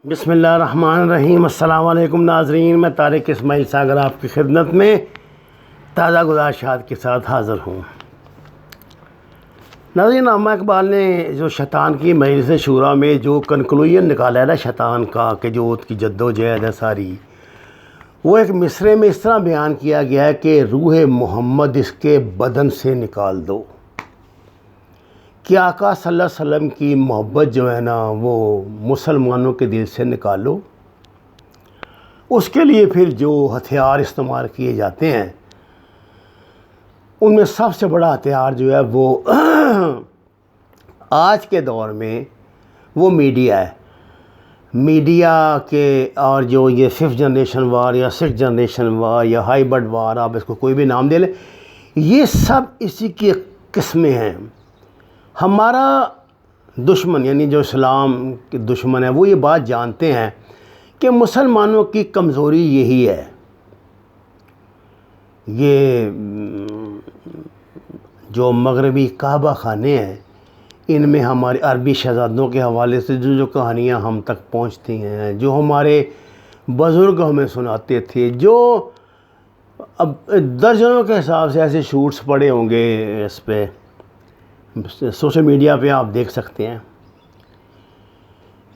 بسم اللہ الرحمن الرحیم۔ السلام علیکم ناظرین، میں طارق اسماعیل ساگر آپ کی خدمت میں تازہ گزارشات کے ساتھ حاضر ہوں۔ ناظرین، علامہ اقبال نے جو شیطان کی مجلس شورا میں جو کنکلوژن نکالا ہے نا شیطان کا، کہ جو اس کی جد و جہد ہے ساری، وہ ایک مصرعے میں اس طرح بیان کیا گیا ہے کہ روح محمد اس کے بدن سے نکال دو، کہ آقا صلی اللہ علیہ وسلم کی محبت جو ہے نا وہ مسلمانوں کے دل سے نکالو۔ اس کے لیے پھر جو ہتھیار استعمال کیے جاتے ہیں ان میں سب سے بڑا ہتھیار جو ہے وہ آج کے دور میں وہ میڈیا ہے۔ میڈیا کے اور جو یہ 5th جنریشن وار یا 6th جنریشن وار یا ہائیبرڈ وار، آپ اس کو کوئی بھی نام دے لیں، یہ سب اسی کی قسمیں ہیں۔ ہمارا دشمن یعنی جو اسلام کے دشمن ہے وہ یہ بات جانتے ہیں کہ مسلمانوں کی کمزوری یہی ہے۔ یہ جو مغربی کعبہ خانے ہیں ان میں ہمارے عربی شہزادوں کے حوالے سے جو کہانیاں ہم تک پہنچتی ہیں، جو ہمارے بزرگ ہمیں سناتے تھے، جو اب درجنوں کے حساب سے ایسے شوٹس پڑے ہوں گے، اس پہ سوشل میڈیا پہ آپ دیکھ سکتے ہیں۔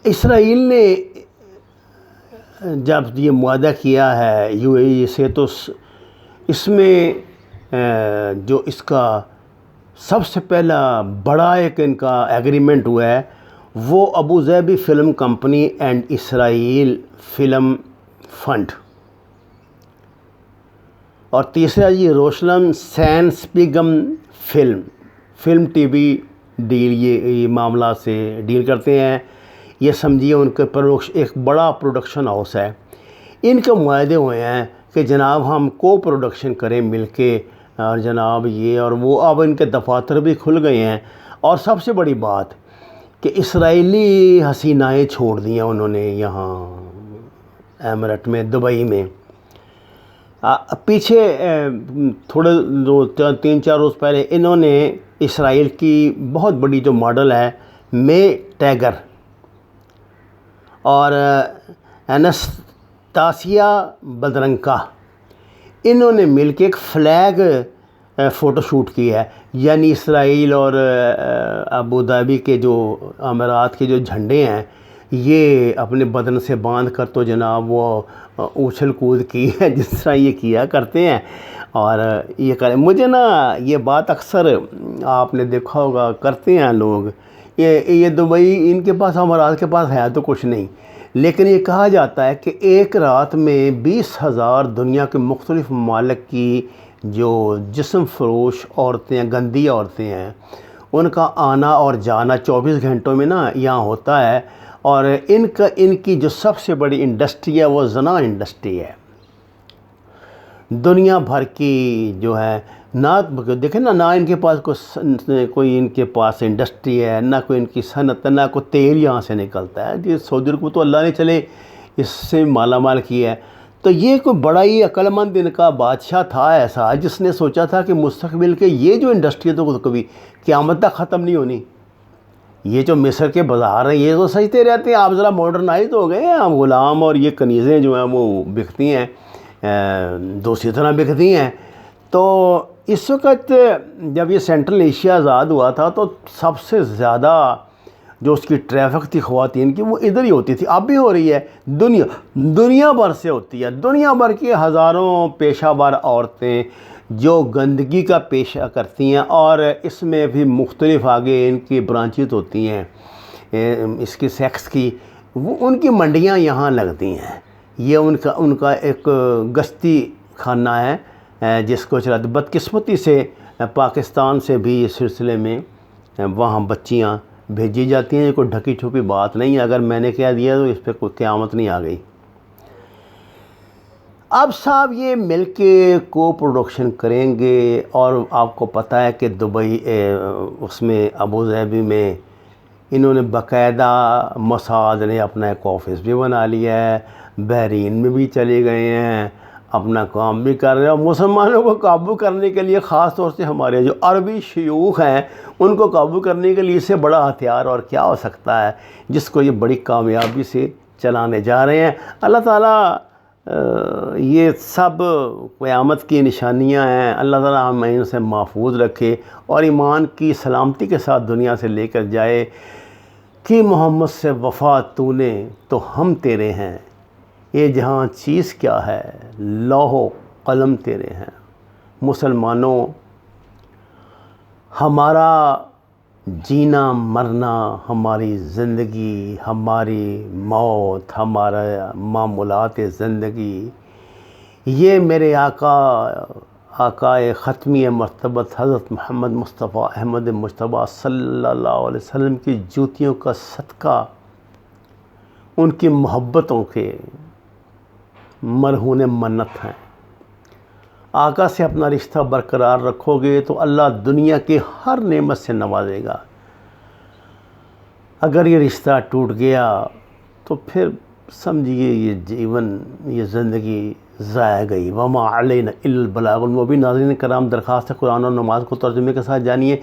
اسرائیل نے جب یہ معاہدہ کیا ہے UAE سے، تو اس میں جو اس کا سب سے پہلا بڑا ایک ان کا ایگریمنٹ ہوا ہے وہ Abu Dhabi film company and Israel film fund, اور تیسرا یروشلم سینسپیگم فلم ٹی وی ڈیل، یہ معاملات سے ڈیل کرتے ہیں۔ یہ سمجھیے ان کے ایک بڑا پروڈکشن ہاؤس ہے۔ ان کے معاہدے ہوئے ہیں کہ جناب ہم کو پروڈکشن کریں مل کے، اور جناب یہ اور وہ، اب ان کے دفاتر بھی کھل گئے ہیں۔ اور سب سے بڑی بات کہ اسرائیلی حسینائیں چھوڑ دی ہیں انہوں نے یہاں ایمریٹ میں، دبئی میں۔ پیچھے تھوڑے 3-4 روز پہلے انہوں نے اسرائیل کی بہت بڑی جو ماڈل ہے مے ٹیگر اور انستاسیا بدرنکا، انہوں نے مل کے ایک فلیگ فوٹو شوٹ کی ہے، یعنی اسرائیل اور ابوظہبی کے جو امارات کے جو جھنڈے ہیں یہ اپنے بدن سے باندھ کر تو جناب وہ اچھل کود کی ہے جس طرح یہ کیا کرتے ہیں۔ اور یہ کریں، مجھے نا یہ بات اکثر آپ نے دیکھا ہوگا کرتے ہیں لوگ، یہ دبئی ان کے پاس، امارات کے پاس ہے تو کچھ نہیں، لیکن یہ کہا جاتا ہے کہ ایک رات میں 20,000 دنیا کے مختلف ممالک کی جو جسم فروش عورتیں، گندی عورتیں ہیں، ان کا آنا اور جانا 24 گھنٹوں میں نا یہاں ہوتا ہے۔ اور ان کی جو سب سے بڑی انڈسٹری ہے وہ زنا انڈسٹری ہے۔ دنیا بھر کی جو ہے، نہ دیکھیں نا، نہ ان کے پاس کوئی ان کے پاس انڈسٹری ہے، نہ کوئی ان کی صنعت ہے، نہ کوئی تیل یہاں سے نکلتا ہے۔ یہ سعودی کو تو اللہ نے چلے اس سے مالا مال کیا ہے۔ تو یہ کوئی بڑا ہی عقل مند ان کا بادشاہ تھا ایسا، جس نے سوچا تھا کہ مستقبل کے یہ جو انڈسٹری ہے تو کبھی قیامت تک ختم نہیں ہونی۔ یہ جو مصر کے بازار ہیں یہ تو سجتے رہتے ہیں، آپ ذرا ماڈرنائز ہو گئے ہیں، آپ غلام اور یہ کنیزیں جو ہیں وہ بکتی ہیں، دوسری طرح بکتی ہیں۔ تو اس وقت جب یہ سینٹرل ایشیا آزاد ہوا تھا تو سب سے زیادہ جو اس کی ٹریفک تھی خواتین کی وہ ادھر ہی ہوتی تھی، اب بھی ہو رہی ہے، دنیا بھر سے ہوتی ہے۔ دنیا بھر کی ہزاروں پیشہ ور عورتیں جو گندگی کا پیشہ کرتی ہیں، اور اس میں بھی مختلف آگے ان کی برانچز ہوتی ہیں اس کی سیکس کی، وہ ان کی منڈیاں یہاں لگتی ہیں۔ یہ ان کا ایک گشتی خانہ ہے جس کو چلاتے، بدقسمتی سے پاکستان سے بھی اس سلسلے میں وہاں بچیاں بھیجی جاتی ہیں۔ یہ کوئی ڈھکی چھپی بات نہیں ہے، اگر میں نے کہہ دیا تو اس پہ کوئی قیامت نہیں آ گئی۔ اب صاحب یہ مل کے کو پروڈکشن کریں گے، اور آپ کو پتہ ہے کہ دبئی اس میں ابوظہبی میں انہوں نے باقاعدہ موساد نے اپنا ایک آفس بھی بنا لیا ہے، بحرین میں بھی چلے گئے ہیں، اپنا کام بھی کر رہے ہیں۔ اور مسلمانوں کو قابو کرنے کے لیے، خاص طور سے ہمارے جو عربی شیوخ ہیں ان کو قابو کرنے کے لیے اس سے بڑا ہتھیار اور کیا ہو سکتا ہے، جس کو یہ بڑی کامیابی سے چلانے جا رہے ہیں۔ اللہ تعالیٰ یہ سب قیامت کی نشانیاں ہیں، اللہ تعالیٰ ہمیں ان سے محفوظ رکھے اور ایمان کی سلامتی کے ساتھ دنیا سے لے کر جائے کہ محمد سے وفا تو نے تو ہم تیرے ہیں، یہ جہاں چیز کیا ہے لوح و قلم تیرے ہیں۔ مسلمانوں، ہمارا جینا مرنا، ہماری زندگی، ہماری موت، ہمارا معمولات زندگی، یہ میرے آقائے ختمی مرتبت حضرت محمد مصطفیٰ احمد مجتبیٰ صلی اللہ علیہ وسلم کی جوتیوں کا صدقہ، ان کی محبتوں کے مرہون منت ہیں۔ آقا سے اپنا رشتہ برقرار رکھو گے تو اللہ دنیا کی ہر نعمت سے نوازے گا۔ اگر یہ رشتہ ٹوٹ گیا تو پھر سمجھیے یہ جیون، یہ زندگی ضائع گئی۔ وما علینا الا البلاغ المبین۔ ناظرین کرام، درخواست ہے قرآن اور نماز کو ترجمے کے ساتھ جانیے۔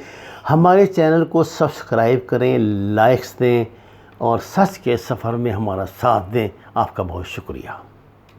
ہمارے چینل کو سبسکرائب کریں، لائکس دیں اور سچ کے سفر میں ہمارا ساتھ دیں۔ آپ کا بہت شکریہ۔